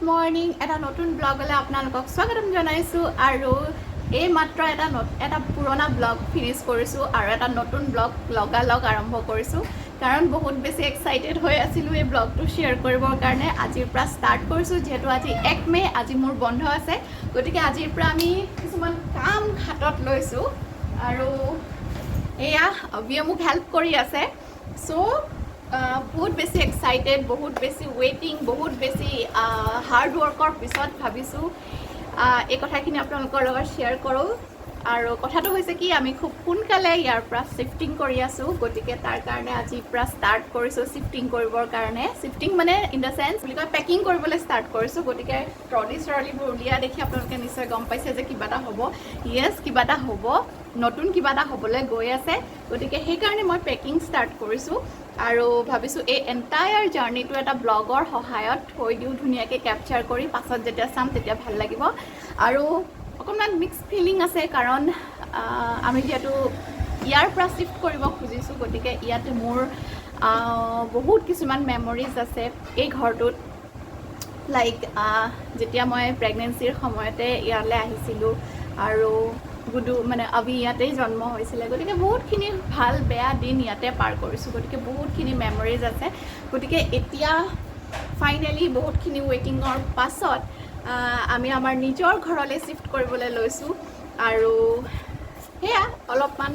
Morning এটা নতুন ব্লগলৈ আপোনালোকক স্বাগতম জনাইছোঁ আৰু এই মাত্ৰ এটা পুৰণা ব্লগ ফিনিশ কৰিছোঁ আৰু এটা নতুন ব্লগ লগালগ আৰম্ভ কৰিছোঁ কাৰণ বহুত বেছি এক্সাইটেড হৈ আছিলোঁ এই ব্লগটো শ্বেয়াৰ কৰিবৰ কাৰণে আজিৰ পৰা ষ্টাৰ্ট কৰিছোঁ যিহেতু আজি 1 মে আজি মোৰ বন্ধ আছে গতিকে আজিৰ পৰা আমি কিছুমান কাম হাতত লৈছোঁ আৰু এয়া অবিয়ে মোক হেল্প কৰি আছে চ' বহুত বেছি এক্সাইটেড বহুত বেছি ৱেইটিং বহুত বেছি হাৰ্ড ৱৰ্কৰ পিছত ভাবিছোঁ এই কথাখিনি আপোনালোকৰ লগত শ্বেয়াৰ কৰোঁ আৰু কথাটো হৈছে কি আমি খুব সোনকালে ইয়াৰ পৰা শিফটিং কৰি আছোঁ গতিকে তাৰ কাৰণে আজিৰ পৰা ষ্টাৰ্ট কৰিছোঁ শিফটিং কৰিবৰ কাৰণে শিফটিং মানে ইন দ্য চেন্স বুলি কয় পেকিং কৰিবলৈ ষ্টাৰ্ট কৰিছোঁ গতিকে ট্ৰলিবোৰ উলিয়া দেখি আপোনালোকে নিশ্চয় গম পাইছে যে কিবা এটা হ'ব য়েছ কিবা এটা হ'ব নতুন কিবা এটা হ'বলৈ গৈ আছে গতিকে সেইকাৰণে মই পেকিং ষ্টাৰ্ট কৰিছোঁ আৰু ভাবিছোঁ এই এণ্টায়াৰ জাৰ্ণিটো এটা ব্লগৰ সহায়ত থৈ দিওঁ ধুনীয়াকৈ কেপচাৰ কৰি পাছত যেতিয়া চাম তেতিয়া ভাল লাগিব আৰু অকণমান মিক্স ফিলিং আছে কাৰণ আমি যিহেতু ইয়াৰ পৰা শিফ্ট কৰিব খুজিছোঁ গতিকে ইয়াতে মোৰ বহুত কিছুমান মেমৰিজ আছে এই ঘৰটোত লাইক যেতিয়া মই প্ৰেগনেঞ্চিৰ সময়তে ইয়ালৈ আহিছিলোঁ আৰু গুডু মানে অবি ইয়াতেই জন্ম হৈছিলে গতিকে বহুতখিনি ভাল বেয়া দিন ইয়াতে পাৰ কৰিছোঁ গতিকে বহুতখিনি মেমৰিজ আছে গতিকে এতিয়া ফাইনেলি বহুতখিনি ৱেইটিঙৰ পাছত আমি আমাৰ নিজৰ ঘৰলৈ শিফ্ট কৰিবলৈ লৈছোঁ আৰু সেয়া অলপমান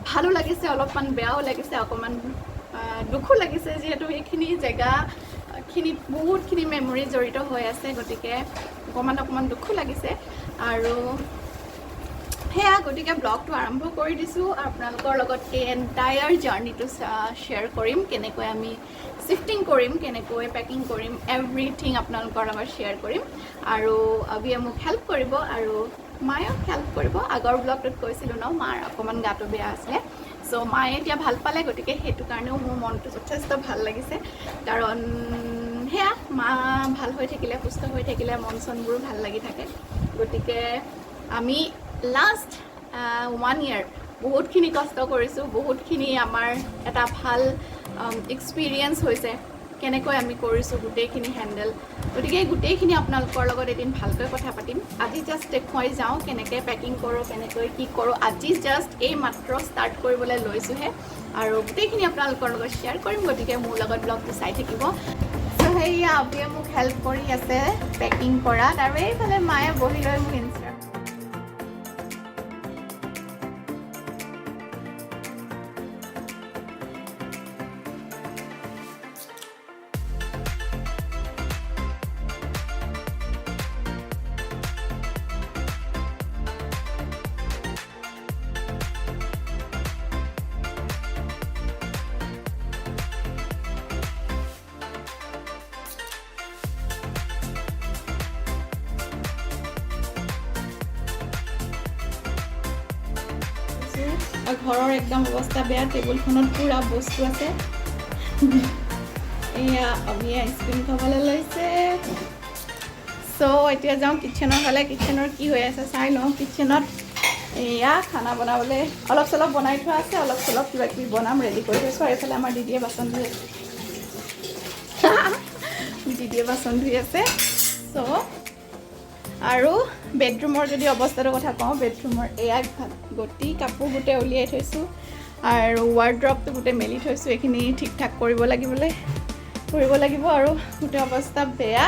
ভালো লাগিছে অলপমান বেয়াও লাগিছে অকণমান দুখো লাগিছে যিহেতু এইখিনি জেগাখিনিত বহুতখিনি মেমৰি জড়িত হৈ আছে গতিকে অকণমান দুখো লাগিছে আৰু সেয়া গতিকে ব্লগটো আৰম্ভ কৰি দিছোঁ আপোনালোকৰ লগত এই এণ্টায়াৰ জাৰ্ণিটো শ্বেয়াৰ কৰিম কেনেকৈ আমি শিফটিং কৰিম কেনেকৈ পেকিং কৰিম এভৰিথিং আপোনালোকৰ লগত শ্বেয়াৰ কৰিম আৰু অবিয়ে মোক হেল্প কৰিব আৰু মায়েও হেল্প কৰিব আগৰ ব্লগটোত কৈছিলোঁ ন মাৰ অকণমান গাটো বেয়া আছিলে চ' মায়ে এতিয়া ভাল পালে গতিকে সেইটো কাৰণেও মোৰ মনটো যথেষ্ট ভাল লাগিছে কাৰণ সেয়া মা ভাল হৈ থাকিলে সুস্থ হৈ থাকিলে মন চনবোৰো ভাল লাগি থাকে গতিকে আমি লাষ্ট 1 year বহুতখিনি কষ্ট কৰিছোঁ বহুতখিনি আমাৰ এটা ভাল এক্সপিৰিয়েঞ্চ হৈছে কেনেকৈ আমি কৰিছোঁ গোটেইখিনি হেণ্ডেল গতিকে গোটেইখিনি আপোনালোকৰ লগত এদিন ভালকৈ কথা পাতিম আজি জাষ্ট দেখুৱাই যাওঁ কেনেকৈ পেকিং কৰোঁ কেনেকৈ কি কৰোঁ আজি জাষ্ট এই মাত্ৰ ষ্টাৰ্ট কৰিবলৈ লৈছোঁহে আৰু গোটেইখিনি আপোনালোকৰ লগত শ্বেয়াৰ কৰিম গতিকে মোৰ লগত ব্লগটো চাই থাকিব চ' সেয়া অবিয়ে মোক হেল্প কৰি আছে পেকিং কৰাত আৰু এইফালে মায়ে বহি লৈ মোক ইনষ্ট্ৰাক্ট ঘৰৰ একদম অৱস্থা বেয়া টেবুলখনত পুৰা বস্তু আছে এয়া অবিয়ে আইচক্ৰীম খাবলৈ লৈছে চ' এতিয়া যাওঁ কিটচেনৰ ফালে কিটচেনৰ কি হৈ আছে চাই লওঁ কিটচেনত এয়া খানা বনাবলৈ অলপ চলপ বনাই থোৱা আছে অলপ চলপ কিবা কিবি বনাম ৰেডি কৰি থৈছোঁ আৰু এইফালে আমাৰ দিদিয়ে বাচন ধুই আছে চ' আৰু বেডৰুমৰ যদি অৱস্থাটোৰ কথা কওঁ বেডৰুমৰ এয়া গোটেই কাপোৰ গোটেই উলিয়াই থৈছোঁ আৰু ৱাৰ্ড্ৰপটো গোটেই মেলি থৈছোঁ এইখিনি ঠিক ঠাক কৰিব লাগিব আৰু গোটেই অৱস্থা বেয়া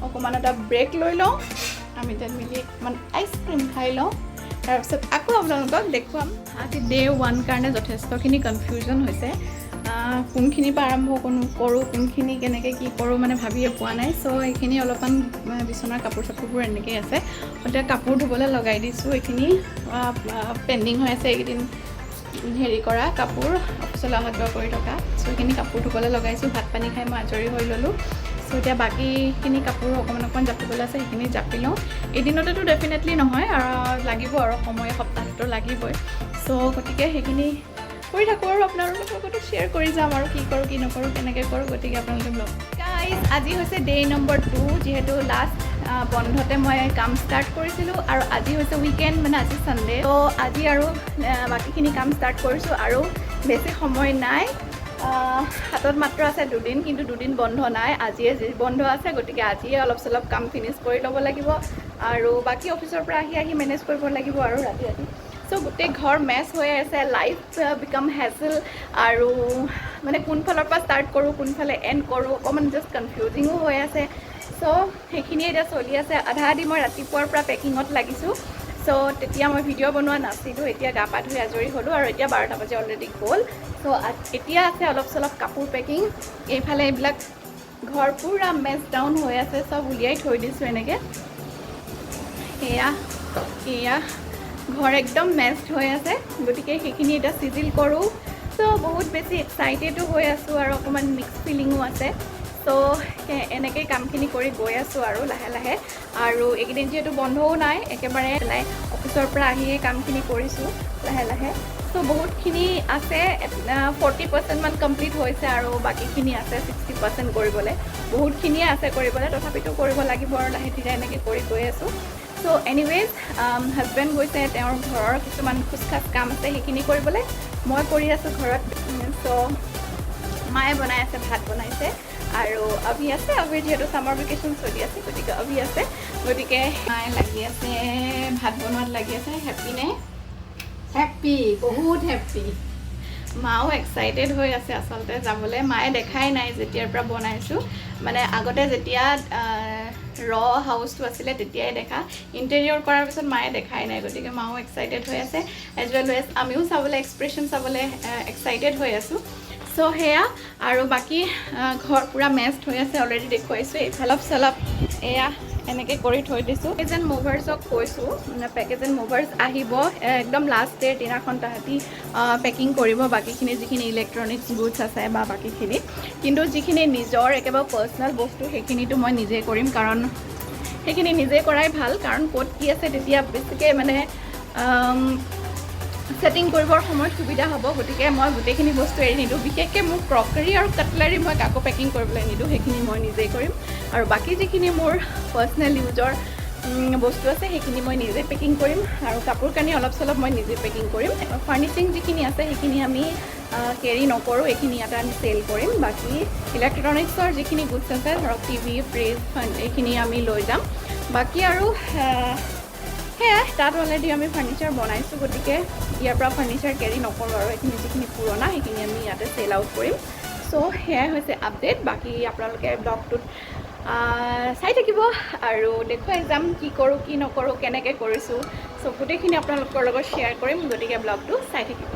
অকণমান এটা ব্ৰেক লৈ লওঁ আমি তাত মিলি অকণমান আইচক্ৰীম খাই লওঁ তাৰপিছত আকৌ আপোনালোকক দেখুৱাম আজি ডে 1 কাৰণে যথেষ্টখিনি কনফিউজন হৈছে কোনখিনিৰ পৰা আৰম্ভ কৰোঁ কোনখিনি কেনেকৈ কি কৰোঁ মানে ভাবিয়ে পোৱা নাই চ' এইখিনি অলপমান বিচনাৰ কাপোৰ চাপোৰবোৰ এনেকৈ আছে এতিয়া কাপোৰ ধুবলৈ লগাই দিছোঁ এইখিনি পেণ্ডিং হৈ আছে এইকেইদিন হেৰি কৰা কাপোৰ অফিচলৈ অহা যোৱা কৰি থকা চ' এইখিনি কাপোৰ ধুবলৈ লগাইছোঁ ভাত পানী খাই মই আজৰি হৈ ল'লোঁ চ' এতিয়া বাকীখিনি কাপোৰ অকণমান জাপিবলৈ আছে সেইখিনি জাপি লওঁ এদিনতেতো ডেফিনেটলি নহয় আৰু লাগিব আৰু সময় সপ্তাহটো লাগিবই চ' গতিকে সেইখিনি কৰি থাকোঁ আৰু আপোনালোকৰ লগতো শ্বেয়াৰ কৰি যাম আৰু কি কৰোঁ কি নকৰোঁ কেনেকৈ কৰোঁ গতিকে আপোনালোকে ব্লগ গাইজ আজি হৈছে ডে নম্বৰ 2 যিহেতু লাষ্ট বন্ধতে মই কাম ষ্টাৰ্ট কৰিছিলোঁ আৰু আজি হৈছে উইকেণ্ড মানে আজি ছানডে ত' আজি আৰু বাকীখিনি কাম ষ্টাৰ্ট কৰিছোঁ আৰু বেছি সময় নাই হাতত মাত্ৰ আছে দুদিন, কিন্তু দুদিন বন্ধ নাই, আজিয়ে বন্ধ আছে, গতিকে আজিয়ে অলপ চলপ কাম ফিনিছ কৰি ল'ব লাগিব আৰু বাকী অফিচৰ পৰা আহি মেনেজ কৰিব লাগিব আৰু ৰাতি চ' গোটেই ঘৰ মেছ হৈ আছে, লাইফ বিকাম হেজেল আৰু মানে কোনফালৰ পৰা ষ্টাৰ্ট কৰোঁ কোনফালে এণ্ড কৰোঁ অকণমান জাষ্ট কনফিউজিঙো হৈ আছে। চ' সেইখিনিয়ে এতিয়া চলি আছে। আধা আধি মই ৰাতিপুৱাৰ পৰা পেকিঙত লাগিছোঁ। চ' তেতিয়া মই ভিডিঅ' বনোৱা নাছিলোঁ, এতিয়া গা পা ধুই আজৰি হ'লোঁ আৰু এতিয়া 12টা বাজি অলৰেডি গ'ল। চ' এতিয়া আছে অলপ চলপ কাপোৰ পেকিং, এইফালে এইবিলাক ঘৰ পূৰা মেছ ডাউন হৈ আছে, চব উলিয়াই থৈ দিছোঁ এনেকৈ। এয়া ঘৰ একদম মেছড হৈ আছে, গতিকে সেইখিনি এতিয়া চিজিল কৰোঁ। চ' বহুত বেছি এক্সাইটেডো হৈ আছোঁ আৰু অকণমান মিক্স ফিলিঙো আছে। চ' এনেকেই কামখিনি কৰি গৈ আছোঁ আৰু লাহে লাহে। আৰু এইকেইদিন যিহেতু বন্ধও নাই, একেবাৰে নাই, অফিচৰ পৰা আহিয়ে কামখিনি কৰিছোঁ লাহে লাহে। চ' বহুতখিনি আছে, 40% মান কমপ্লিট হৈছে আৰু বাকীখিনি আছে 60% কৰিবলৈ। বহুতখিনিয়ে আছে কৰিবলৈ, তথাপিতো কৰিব লাগিব আৰু লাহে ধীৰে এনেকৈ কৰি গৈ আছোঁ। চ' এনিৱেজ হাজবেণ্ড গৈছে, তেওঁৰ ঘৰৰ কিছুমান খোজখাজ কাম আছে সেইখিনি কৰিবলৈ, মই কৰি আছোঁ ঘৰত। চ' মায়ে বনাই আছে, ভাত বনাইছে আৰু অভি আছে, অভিৰ যিহেতু ছামাৰ ভেকেশ্যন চলি আছে গতিকে অভি আছে, গতিকে মায়ে লাগি আছে ভাত বনোৱাত লাগি আছে। হেপ্পিনে? হেপ্পী, বহুত হেপ্পী। মাও এক্সাইটেড হৈ আছে আচলতে যাবলৈ। মায়ে দেখাই নাই যেতিয়াৰ পৰা বনাইছোঁ, মানে আগতে যেতিয়া হাউচটো আছিলে তেতিয়াই দেখা, ইণ্টেৰিয়ৰ কৰাৰ পিছত মায়ে দেখাই নাই, গতিকে মাও এক্সাইটেড হৈ আছে, এজ ৱেল এজ আমিও চাবলৈ, এক্সপ্ৰেশ্যন চাবলৈ এক্সাইটেড হৈ আছোঁ। চ' সেয়া আৰু বাকী ঘৰ পূৰা মেছড হৈ আছে, অলৰেডি দেখুৱাইছোঁ। এইফালপ চলপ এয়া এনেকৈ কৰি থৈ দিছোঁ। পেকেজ এণ্ড মুভাৰ্ছক কৈছোঁ, পেকেজ এণ্ড মুভাৰ্ছ আহিব একদম লাষ্ট ডেৰ দিনাখন তাহাঁতি পেকিং কৰিব বাকীখিনি, যিখিনি ইলেক্ট্ৰনিক্স গুডছ আছে বা বাকীখিনি। কিন্তু যিখিনি নিজৰ একেবাৰে পাৰ্চনেল বস্তু সেইখিনিতো মই নিজে কৰিম, কাৰণ সেইখিনি নিজে কৰাই ভাল, কাৰণ ক'ত কি আছে তেতিয়া বেছিকৈ মানে ছেটিং কৰিবৰ সময়ত সুবিধা হ'ব। গতিকে মই গোটেইখিনি বস্তু এৰি নিদিওঁ, বিশেষকৈ মোৰ ক্ৰকাৰী আৰু কাটলাৰী মই কাকো পেকিং কৰিবলৈ নিদিওঁ, সেইখিনি মই নিজেই কৰিম। আৰু বাকী যিখিনি মোৰ পাৰ্চনেল ইউজৰ বস্তু আছে সেইখিনি মই নিজে পেকিং কৰিম, আৰু কাপোৰ কানি অলপ চলপ মই নিজে পেকিং কৰিম। ফাৰ্নিচিং যিখিনি আছে সেইখিনি আমি কেৰি নকৰোঁ, এইখিনি ইয়াতে আমি চেল কৰিম। বাকী ইলেক্ট্ৰনিক্সৰ যিখিনি গুডছ আছে, ধৰক টিভি, ফ্ৰিজ, এইখিনি আমি লৈ যাম। বাকী আৰু সেয়াই, তাত অলৰেডি আমি ফাৰ্নিচাৰ বনাইছোঁ, গতিকে ইয়াৰ পৰা ফাৰ্নিচাৰ কেৰি নকৰোঁ আৰু এইখিনি যিখিনি পুৰণা সেইখিনি আমি ইয়াতে চেল আউট কৰিম। চ' সেয়াই হৈছে আপডেট। বাকী আপোনালোকে ব্লগটোত চাই থাকিব আৰু দেখুৱাই যাম কি কৰোঁ কি নকৰোঁ, কেনেকৈ কৰিছোঁ। চ' গোটেইখিনি আপোনালোকৰ লগত শ্বেয়াৰ কৰিম, গতিকে ব্লগটো চাই থাকিব।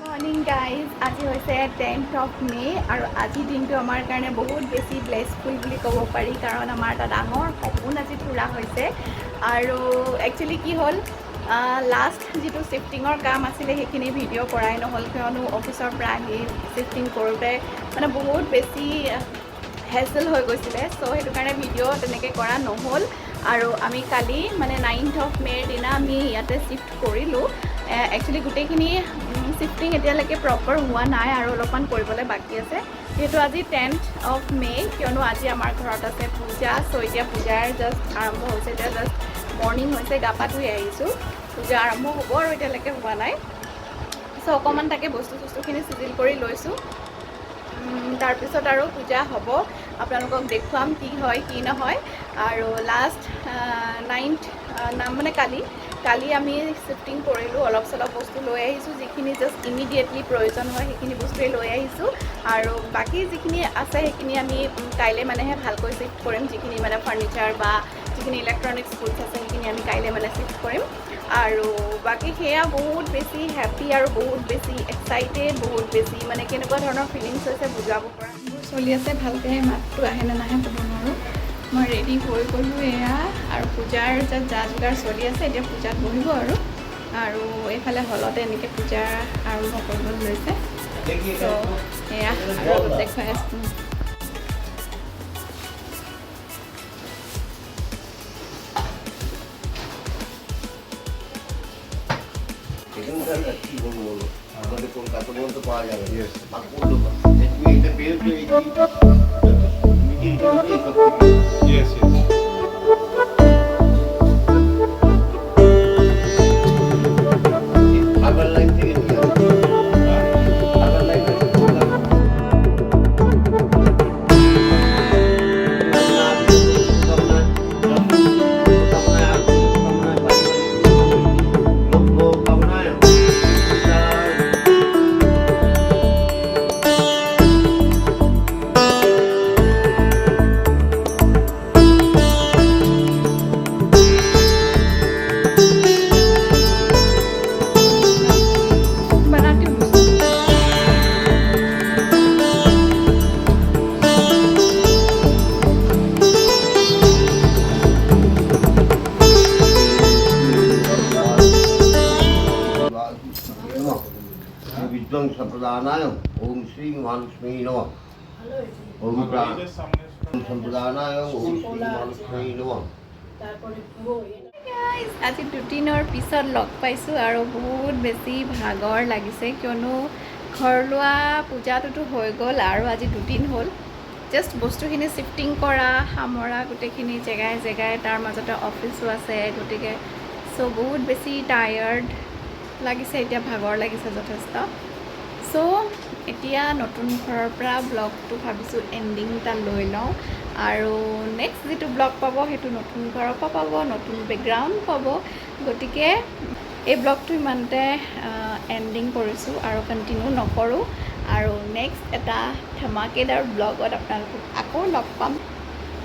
মৰ্ণিং গাইজ, আজি হৈছে 10th মে' আৰু আজিৰ দিনটো আমাৰ কাৰণে বহুত বেছি ব্লেছফুল বুলি ক'ব পাৰি, কাৰণ আমাৰ এটা ডাঙৰ সপোন আজি পূৰা হৈছে। আৰু একচুৱেলি কি হ'ল, লাষ্ট যিটো শ্বিফটিঙৰ কাম আছিলে সেইখিনি ভিডিঅ' কৰাই নহ'ল, কিয়নো অফিচৰ পৰা আহি শ্বিফটিং কৰোঁতে মানে বহুত বেছি হেজেল হৈ গৈছিলে। চ' সেইটো কাৰণে ভিডিঅ' তেনেকৈ কৰা নহ'ল। আৰু আমি কালি মানে 9th মে'ৰ দিনা আমি ইয়াতে শ্বিফ্ট কৰিলোঁ। একচুৱেলি গোটেইখিনি শ্বিফটিং এতিয়ালৈকে প্ৰপাৰ হোৱা নাই আৰু অলপমান কৰিবলৈ বাকী আছে, যিহেতু আজি 10th মে', কিয়নো আজি আমাৰ ঘৰত আছে পূজা। চ' এতিয়া পূজাৰ জাষ্ট আৰম্ভ হৈছে, এতিয়া জাষ্ট মৰ্ণিং হৈছে, গা পা ধুই আহিছোঁ, পূজা আৰম্ভ হ'ব আৰু এতিয়ালৈকে হোৱা নাই। চ' অকণমান তাকে বস্তুখিনি চিজিল কৰি লৈছোঁ, তাৰপিছত আৰু পূজা হ'ব, আপোনালোকক দেখুৱাম কি হয় কি নহয়। আৰু লাষ্ট 9th মানে কালি আমি শ্বিফটিং কৰিলোঁ, অলপ চলপ বস্তু লৈ আহিছোঁ, যিখিনি জাষ্ট ইমিডিয়েটলি প্ৰয়োজন হয় সেইখিনি বস্তুৱেই লৈ আহিছোঁ। আৰু বাকী যিখিনি আছে সেইখিনি আমি কাইলৈ মানেহে ভালকৈ শ্বিফ্ট কৰিম, যিখিনি মানে ফাৰ্নিচাৰ বা যিখিনি ইলেক্ট্ৰনিক্স গুডছ আছে সেইখিনি আমি কাইলৈ মানে শ্বিফ্ট কৰিম। আৰু বাকী সেয়া বহুত বেছি হেপ্পী আৰু বহুত বেছি এক্সাইটেড, বহুত বেছি মানে কেনেকুৱা ধৰণৰ ফিলিংছ হৈছে বুজাব পৰা চলি আছে। ভালকৈ মাতটো আহে নে নাহে ক'ব নোৱাৰোঁ। মই ৰেডি হৈ গ'লোঁ এয়া, আৰু পূজাৰ যা যোগাৰ চলি আছে, এতিয়া পূজাত বহিব আৰু এইফালে হলতে এনেকৈ পূজা আৰম্ভ কৰিব লৈছে। চ' এয়া আৰু অলপ দেখুৱাই আছোঁ। আমাদের কলকাতা পর্যন্ত পাওয়া যাবে এটা বের সম্প্রদানায়ং ওম শ্রী মহালক্ষ্মী নমঃ ওম সম্প্রদানায়ং ওম শ্রী মহালক্ষ্মী নমঃ Guys, আজি দুদিনৰ পিছত লগ পাইছোঁ আৰু বহুত বেছি ভাগৰ লাগিছে কিয়নো ঘৰ লোৱা পূজাটোতো হৈ গ'ল আৰু আজি দুদিন হ'ল জাষ্ট বস্তুখিনি শিফটিং কৰা সামৰা গোটেইখিনি জেগাই জেগাই তাৰ মাজতে অফিচো আছে গতিকে চ' বহুত বেছি টায়াৰ্ড লাগিছে এতিয়া ভাগৰ লাগিছে যথেষ্ট চ' এতিয়া নতুন ঘৰৰ পৰা ব্লগটো ভাবিছোঁ এণ্ডিং এটা লৈ লওঁ আৰু নেক্সট যিটো ব্লগ পাব সেইটো নতুন ঘৰৰ পৰা পাব নতুন বেকগ্ৰাউণ্ড পাব গতিকে এই ব্লগটো ইমানতে এণ্ডিং কৰিছোঁ আৰু কণ্টিনিউ নকৰোঁ আৰু নেক্সট এটা ধমাকেদাৰ ব্লগত আপোনালোকক আকৌ লগ পাম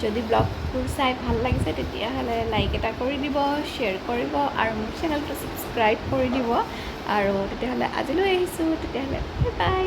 যদি ব্লগবোৰ চাই ভাল লাগিছে তেতিয়াহ'লে লাইক এটা কৰি দিব শ্বেয়াৰ কৰিব আৰু মোৰ চেনেলটো ছাবস্ক্ৰাইব কৰি দিব আৰু তেতিয়াহ'লে আজিলৈ আহিছোঁ তেতিয়াহ'লে বাই বাই